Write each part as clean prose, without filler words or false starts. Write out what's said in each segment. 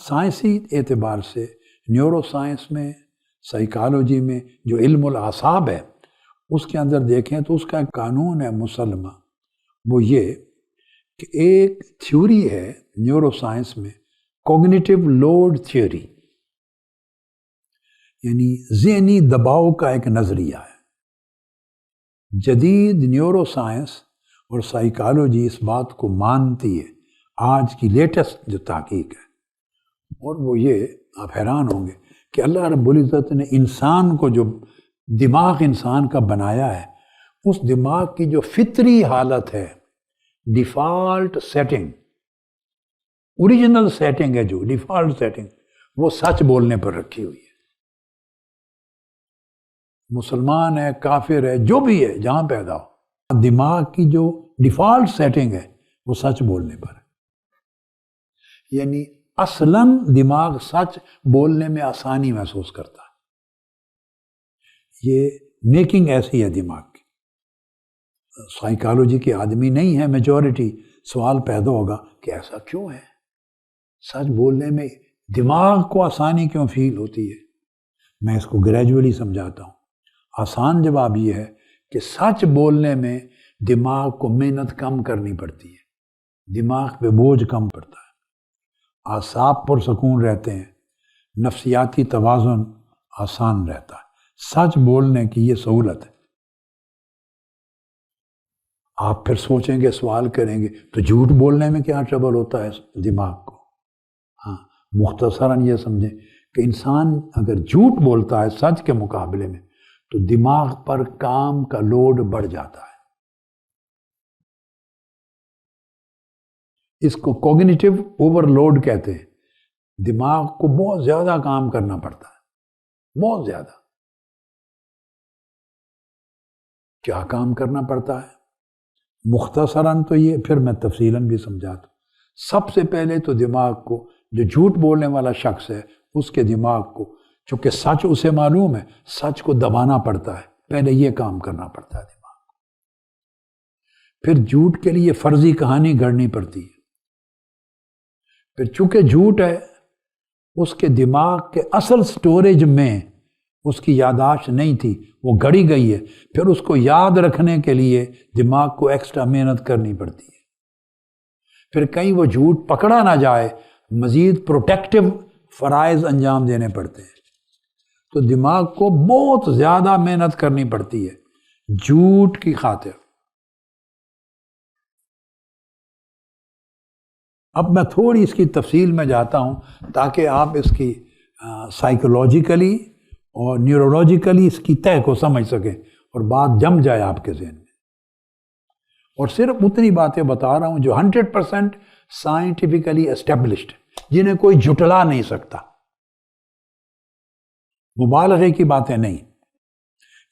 سائنسی اعتبار سے نیورو سائنس میں، سائیکالوجی میں جو علم الاعصاب ہے اس کے اندر دیکھیں تو اس کا ایک قانون ہے مسلمہ، وہ یہ کہ ایک تھیوری ہے نیورو سائنس میں کوگنیٹو لوڈ تھیوری، یعنی ذہنی دباؤ کا ایک نظریہ ہے۔ جدید نیورو سائنس اور سائیکالوجی اس بات کو مانتی ہے، آج کی لیٹسٹ جو تحقیق ہے، اور وہ یہ آپ حیران ہوں گے کہ اللہ رب العزت نے انسان کو جو دماغ انسان کا بنایا ہے، اس دماغ کی جو فطری حالت ہے، ڈیفالٹ سیٹنگ، اوریجنل سیٹنگ ہے، جو ڈیفالٹ سیٹنگ وہ سچ بولنے پر رکھی ہوئی ہے۔ مسلمان ہے، کافر ہے، جو بھی ہے، جہاں پیدا ہو، دماغ کی جو ڈیفالٹ سیٹنگ ہے وہ سچ بولنے پر ہے۔ یعنی اصلاً دماغ سچ بولنے میں آسانی محسوس کرتا ہے، یہ میکنگ ایسی ہے دماغ کی۔ سائیکالوجی کے آدمی نہیں ہے میجورٹی، سوال پیدا ہوگا کہ ایسا کیوں ہے؟ سچ بولنے میں دماغ کو آسانی کیوں فیل ہوتی ہے؟ میں اس کو گریجولی سمجھاتا ہوں۔ آسان جواب یہ ہے کہ سچ بولنے میں دماغ کو محنت کم کرنی پڑتی ہے، دماغ پہ بوجھ کم پڑتا ہے، اعصاب پرسکون رہتے ہیں، نفسیاتی توازن آسان رہتا ہے۔ سچ بولنے کی یہ سہولت ہے۔ آپ پھر سوچیں گے، سوال کریں گے تو جھوٹ بولنے میں کیا ٹربل ہوتا ہے دماغ کو؟ ہاں، مختصراً یہ سمجھیں کہ انسان اگر جھوٹ بولتا ہے سچ کے مقابلے میں تو دماغ پر کام کا لوڈ بڑھ جاتا ہے۔ اس کو کوگنیٹو اوور لوڈ کہتے ہیں۔ دماغ کو بہت زیادہ کام کرنا پڑتا ہے، بہت زیادہ۔ کیا کام کرنا پڑتا ہے؟ مختصراً تو یہ، پھر میں تفصیلاً بھی سمجھاتا ہوں۔ سب سے پہلے تو دماغ کو، جو جھوٹ بولنے والا شخص ہے اس کے دماغ کو، چونکہ سچ اسے معلوم ہے، سچ کو دبانا پڑتا ہے، پہلے یہ کام کرنا پڑتا ہے دماغ کو۔ پھر جھوٹ کے لیے فرضی کہانی گھڑنی پڑتی ہے۔ پھر چونکہ جھوٹ ہے، اس کے دماغ کے اصل سٹوریج میں اس کی یادداشت نہیں تھی، وہ گھڑی گئی ہے، پھر اس کو یاد رکھنے کے لیے دماغ کو ایکسٹرا محنت کرنی پڑتی ہے۔ پھر کہیں وہ جھوٹ پکڑا نہ جائے، مزید پروٹیکٹیو فرائض انجام دینے پڑتے ہیں، تو دماغ کو بہت زیادہ محنت کرنی پڑتی ہے جھوٹ کی خاطر۔ اب میں تھوڑی اس کی تفصیل میں جاتا ہوں تاکہ آپ اس کی سائیکولوجیکلی اور نیورولوجیکلی اس کی تہ کو سمجھ سکیں اور بات جم جائے آپ کے ذہن میں۔ اور صرف اتنی باتیں بتا رہا ہوں جو 100% سائنٹیفکلی اسٹیبلشڈ، جنہیں کوئی جھٹلا نہیں سکتا، مبالغے کی باتیں نہیں۔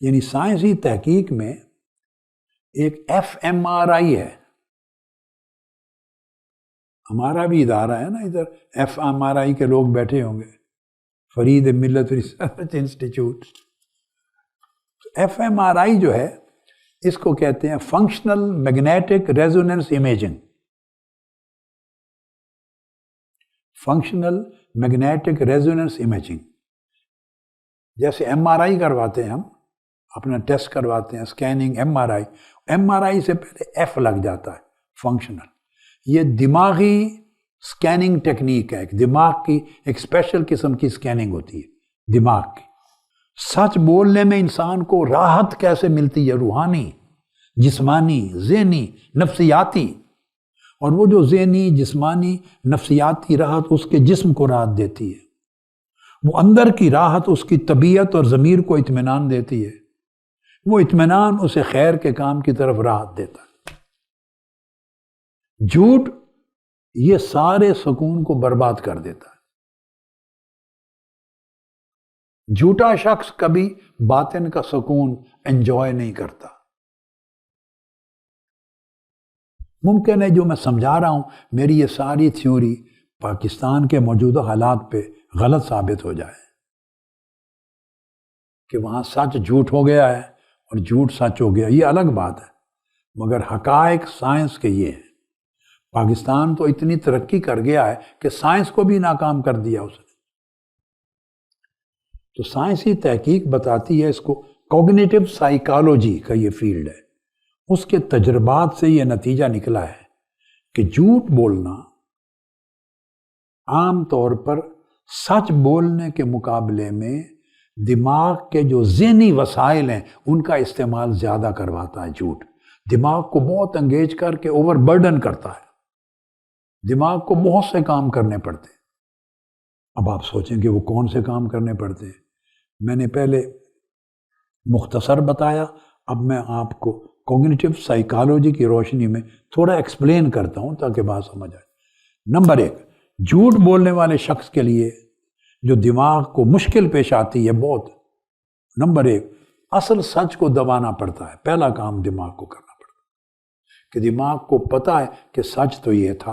یعنی سائنسی تحقیق میں ایک FMRI ہے، ہمارا بھی ادارہ ہے نا ادھر، FMRI کے لوگ بیٹھے ہوں گے، فرید ملت ریسرچ انسٹیٹیوٹ۔ FMRI جو ہے اس کو کہتے ہیں functional magnetic resonance imaging. Functional magnetic resonance imaging, جیسے MRI کرواتے ہیں ہم، اپنا ٹیسٹ کرواتے ہیں، اسکیننگ، MRI سے پہلے F لگ جاتا ہے، فنکشنل۔ یہ دماغی اسکیننگ ٹیکنیک ہے، ایک دماغ کی ایک اسپیشل قسم کی اسکیننگ ہوتی ہے دماغ کی۔ سچ بولنے میں انسان کو راحت کیسے ملتی ہے، روحانی، جسمانی، ذہنی، نفسیاتی، اور وہ جو ذہنی، جسمانی، نفسیاتی راحت اس کے جسم کو راحت دیتی ہے، وہ اندر کی راحت اس کی طبیعت اور ضمیر کو اطمینان دیتی ہے، وہ اطمینان اسے خیر کے کام کی طرف راحت دیتا ہے۔ جھوٹ یہ سارے سکون کو برباد کر دیتا ہے۔ جھوٹا شخص کبھی باطن کا سکون انجوائے نہیں کرتا۔ ممکن ہے جو میں سمجھا رہا ہوں میری یہ ساری تھیوری پاکستان کے موجودہ حالات پہ غلط ثابت ہو جائے، کہ وہاں سچ جھوٹ ہو گیا ہے اور جھوٹ سچ ہو گیا، یہ الگ بات ہے، مگر حقائق سائنس کے یہ ہیں۔ پاکستان تو اتنی ترقی کر گیا ہے کہ سائنس کو بھی ناکام کر دیا اس نے. تو سائنسی تحقیق بتاتی ہے، اس کو کوگنیٹو سائیکالوجی کا یہ فیلڈ ہے، اس کے تجربات سے یہ نتیجہ نکلا ہے کہ جھوٹ بولنا عام طور پر سچ بولنے کے مقابلے میں دماغ کے جو ذہنی وسائل ہیں ان کا استعمال زیادہ کرواتا ہے. جھوٹ دماغ کو بہت انگیج کر کے اوور برڈن کرتا ہے، دماغ کو بہت سے کام کرنے پڑتے ہیں. اب آپ سوچیں کہ وہ کون سے کام کرنے پڑتے ہیں. میں نے پہلے مختصر بتایا، اب میں آپ کو کوگنیٹو سائیکالوجی کی روشنی میں تھوڑا ایکسپلین کرتا ہوں تاکہ بات سمجھ آئے. نمبر 1، جھوٹ بولنے والے شخص کے لیے جو دماغ کو مشکل پیش آتی ہے بہت، نمبر 1، اصل سچ کو دبانا پڑتا ہے. پہلا کام دماغ کو کرنا پڑتا ہے کہ دماغ کو پتا ہے کہ سچ تو یہ تھا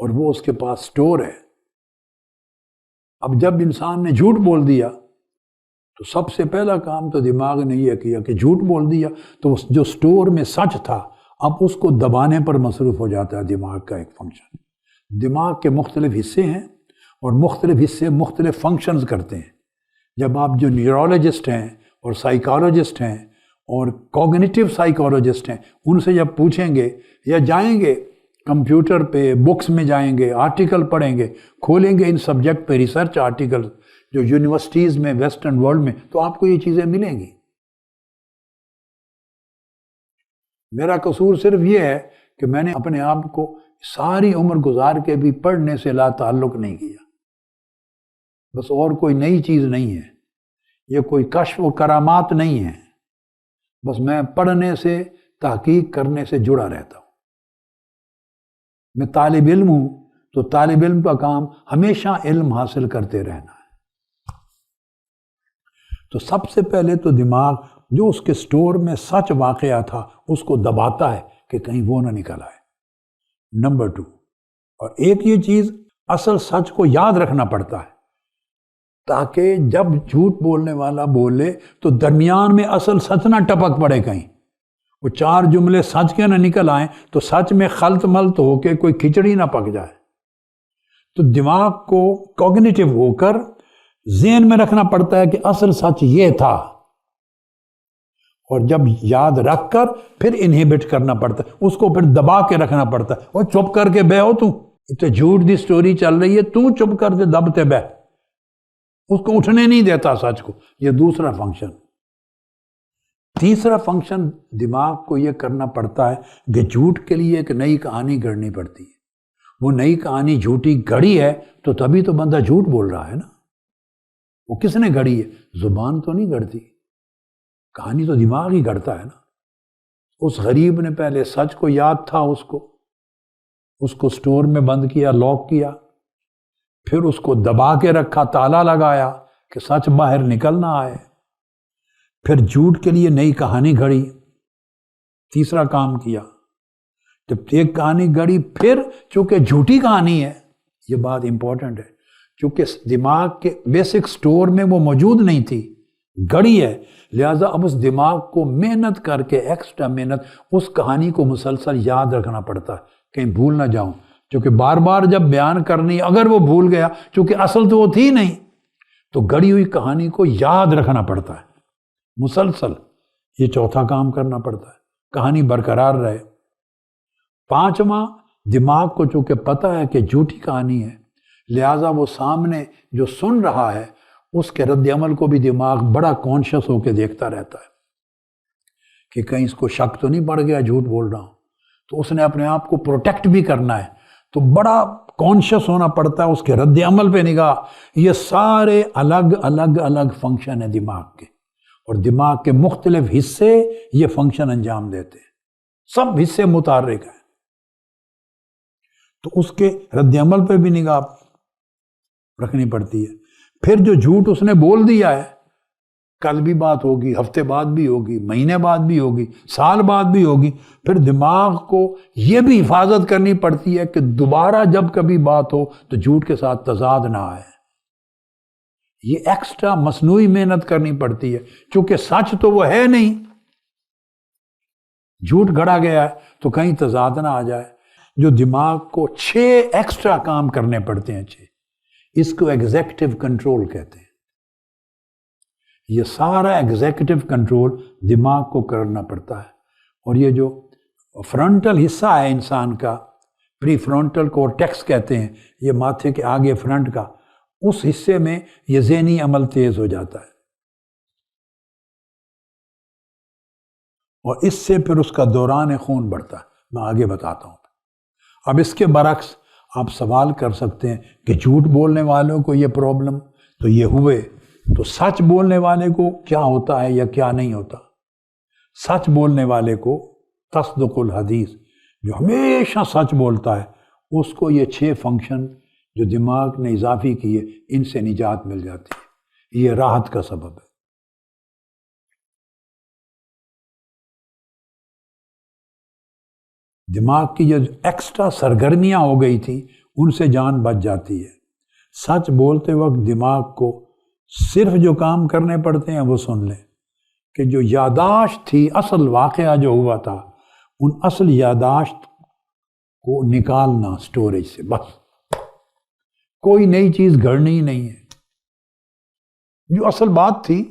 اور وہ اس کے پاس سٹور ہے. اب جب انسان نے جھوٹ بول دیا تو سب سے پہلا کام تو دماغ نے یہ کیا کہ جھوٹ بول دیا تو جو سٹور میں سچ تھا اب اس کو دبانے پر مصروف ہو جاتا ہے. دماغ کا ایک فنکشن، دماغ کے مختلف حصے ہیں اور مختلف حصے مختلف فنکشنز کرتے ہیں. جب آپ جو نیورولوجسٹ ہیں اور سائیکالوجسٹ ہیں اور کوگنیٹو سائیکالوجسٹ ہیں ان سے جب پوچھیں گے یا جائیں گے کمپیوٹر پہ، بکس میں جائیں گے، آرٹیکل پڑھیں گے، کھولیں گے ان سبجیکٹ پہ ریسرچ آرٹیکل جو یونیورسٹیز میں ویسٹرن ورلڈ میں، تو آپ کو یہ چیزیں ملیں گی. میرا قصور صرف یہ ہے کہ میں نے اپنے آپ کو ساری عمر گزار کے بھی پڑھنے سے لا تعلق نہیں کیا. بس اور کوئی نئی چیز نہیں ہے، یہ کوئی کشف و کرامات نہیں ہے، بس میں پڑھنے سے، تحقیق کرنے سے جڑا رہتا ہوں. میں طالب علم ہوں تو طالب علم کا کام ہمیشہ علم حاصل کرتے رہنا ہے. تو سب سے پہلے تو دماغ جو اس کے سٹور میں سچ واقعہ تھا اس کو دباتا ہے کہ کہیں وہ نہ نکل آئے. نمبر 2، اور ایک یہ چیز اصل سچ کو یاد رکھنا پڑتا ہے تاکہ جب جھوٹ بولنے والا بولے تو درمیان میں اصل سچ نہ ٹپک پڑے، کہیں وہ 4 جملے سچ کے نہ نکل آئیں تو سچ میں خلط ملط ہو کے کوئی کھچڑی نہ پک جائے. تو دماغ کو کوگنیٹو ہو کر ذہن میں رکھنا پڑتا ہے کہ اصل سچ یہ تھا، اور جب یاد رکھ کر پھر انہیبٹ کرنا پڑتا ہے، اس کو پھر دبا کے رکھنا پڑتا ہے. وہ چپ کر کے بے ہو، تو جھوٹ دی سٹوری چل رہی ہے، تو چپ کر کے دبتے بے، اس کو اٹھنے نہیں دیتا سچ کو. یہ دوسرا فنکشن. تیسرا فنکشن دماغ کو یہ کرنا پڑتا ہے کہ جھوٹ کے لیے ایک نئی کہانی گڑھنی پڑتی ہے. وہ نئی کہانی جھوٹی گھڑی ہے تو تبھی تو بندہ جھوٹ بول رہا ہے نا. وہ کس نے گھڑی ہے؟ زبان تو نہیں گھڑتی، کہانی تو دماغ ہی گھڑتا ہے نا. اس غریب نے پہلے سچ کو یاد تھا، اس کو سٹور میں بند کیا، لاک کیا، پھر اس کو دبا کے رکھا، تالا لگایا کہ سچ باہر نکل نہ آئے. پھر جھوٹ کے لیے نئی کہانی گھڑی، تیسرا کام کیا. جب ایک کہانی گھڑی، پھر چونکہ جھوٹی کہانی ہے، یہ بات امپورٹنٹ ہے، چونکہ دماغ کے بیسک سٹور میں وہ موجود نہیں تھی، گھڑی ہے، لہٰذا اب اس دماغ کو محنت کر کے، ایکسٹرا محنت، اس کہانی کو مسلسل یاد رکھنا پڑتا ہے کہیں بھول نہ جاؤں. کیونکہ بار بار جب بیان کرنی، اگر وہ بھول گیا، چونکہ اصل تو وہ تھی نہیں، تو گھڑی ہوئی کہانی کو یاد رکھنا پڑتا ہے مسلسل. یہ چوتھا کام کرنا پڑتا ہے، کہانی برقرار رہے. پانچواں، دماغ کو چونکہ پتہ ہے کہ جھوٹی کہانی ہے، لہٰذا وہ سامنے جو سن رہا ہے اس کے رد عمل کو بھی دماغ بڑا کانشیس ہو کے دیکھتا رہتا ہے کہ کہیں اس کو شک تو نہیں پڑ گیا جھوٹ بول رہا ہوں. تو اس نے اپنے آپ کو پروٹیکٹ بھی کرنا ہے، تو بڑا کانشیس ہونا پڑتا ہے، اس کے رد عمل پہ نگاہ. یہ سارے الگ الگ الگ فنکشن ہیں دماغ کے، اور دماغ کے مختلف حصے یہ فنکشن انجام دیتے ہیں، سب حصے متحرک ہیں. تو اس کے رد عمل پہ بھی نگاہ رکھنی پڑتی ہے. پھر جو جھوٹ اس نے بول دیا ہے، کل بھی بات ہوگی، ہفتے بعد بھی ہوگی، مہینے بعد بھی ہوگی، سال بعد بھی ہوگی، پھر دماغ کو یہ بھی حفاظت کرنی پڑتی ہے کہ دوبارہ جب کبھی بات ہو تو جھوٹ کے ساتھ تضاد نہ آئے. یہ ایکسٹرا مصنوعی محنت کرنی پڑتی ہے، چونکہ سچ تو وہ ہے نہیں، جھوٹ گھڑا گیا ہے تو کہیں تضاد نہ آ جائے. جو دماغ کو 6 ایکسٹرا کام کرنے پڑتے ہیں، 6، اس کو ایگزیکٹو کنٹرول کہتے ہیں۔ یہ سارا ایگزیکٹو کنٹرول دماغ کو کرنا پڑتا ہے، اور یہ جو فرنٹل حصہ ہے انسان کا، پری فرنٹل کورٹیکس کہتے ہیں، یہ ماتھے کے آگے فرنٹ کا، اس حصے میں یہ ذہنی عمل تیز ہو جاتا ہے، اور اس سے پھر اس کا دوران خون بڑھتا ہے۔ میں آگے بتاتا ہوں۔ اب اس کے برعکس آپ سوال کر سکتے ہیں کہ جھوٹ بولنے والوں کو یہ پرابلم تو یہ ہوئے، تو سچ بولنے والے کو کیا ہوتا ہے یا کیا نہیں ہوتا؟ سچ بولنے والے کو تصدق الحدیث، جو ہمیشہ سچ بولتا ہے، اس کو یہ 6 فنکشن جو دماغ نے اضافی کیے، ان سے نجات مل جاتی ہے۔ یہ راحت کا سبب ہے۔ دماغ کی جو ایکسٹرا سرگرمیاں ہو گئی تھیں، ان سے جان بچ جاتی ہے۔ سچ بولتے وقت دماغ کو صرف جو کام کرنے پڑتے ہیں وہ سن لیں، کہ جو یادداشت تھی، اصل واقعہ جو ہوا تھا، ان اصل یادداشت کو نکالنا سٹوریج سے، بس کوئی نئی چیز گھڑنی ہی نہیں ہے۔ جو اصل بات تھی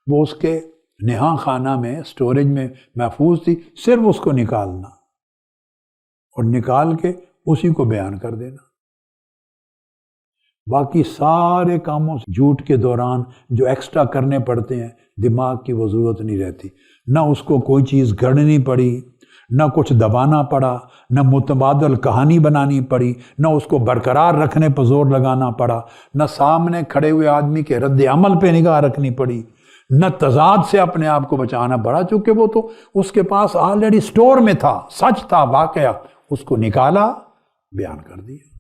وہ اس کے نہاں خانہ میں، سٹوریج میں محفوظ تھی، صرف اس کو نکالنا، اور نکال کے اسی کو بیان کر دینا۔ باقی سارے کاموں سے جھوٹ کے دوران جو ایکسٹرا کرنے پڑتے ہیں، دماغ کی وہ ضرورت نہیں رہتی۔ نہ اس کو کوئی چیز گھڑنی پڑی، نہ کچھ دبانا پڑا، نہ متبادل کہانی بنانی پڑی، نہ اس کو برقرار رکھنے پر زور لگانا پڑا، نہ سامنے کھڑے ہوئے آدمی کے رد عمل پہ نگاہ رکھنی پڑی، نہ تضاد سے اپنے آپ کو بچانا پڑا، چونکہ وہ تو اس کے پاس آلریڈی سٹور میں تھا، سچ تھا، واقعہ، اس کو نکالا، بیان کر دیا۔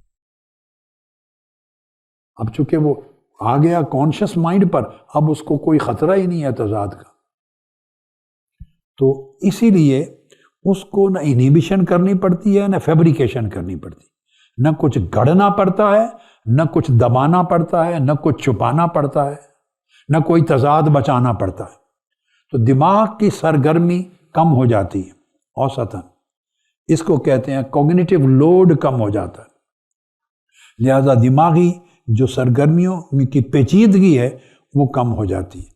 اب چونکہ وہ آ گیا کانشس مائنڈ پر، اب اس کو کوئی خطرہ ہی نہیں ہے تضاد کا، تو اسی لیے اس کو نہ انہیبیشن کرنی پڑتی ہے، نہ فیبریکیشن کرنی پڑتی، نہ کچھ گڑھنا پڑتا ہے، نہ کچھ دبانا پڑتا ہے، نہ کچھ چھپانا پڑتا ہے، نہ کوئی تضاد بچانا پڑتا ہے۔ تو دماغ کی سرگرمی کم ہو جاتی ہے اوسطاً، اس کو کہتے ہیں کوگنیٹو لوڈ کم ہو جاتا ہے، لہذا دماغی جو سرگرمیوں کی پیچیدگی ہے وہ کم ہو جاتی ہے۔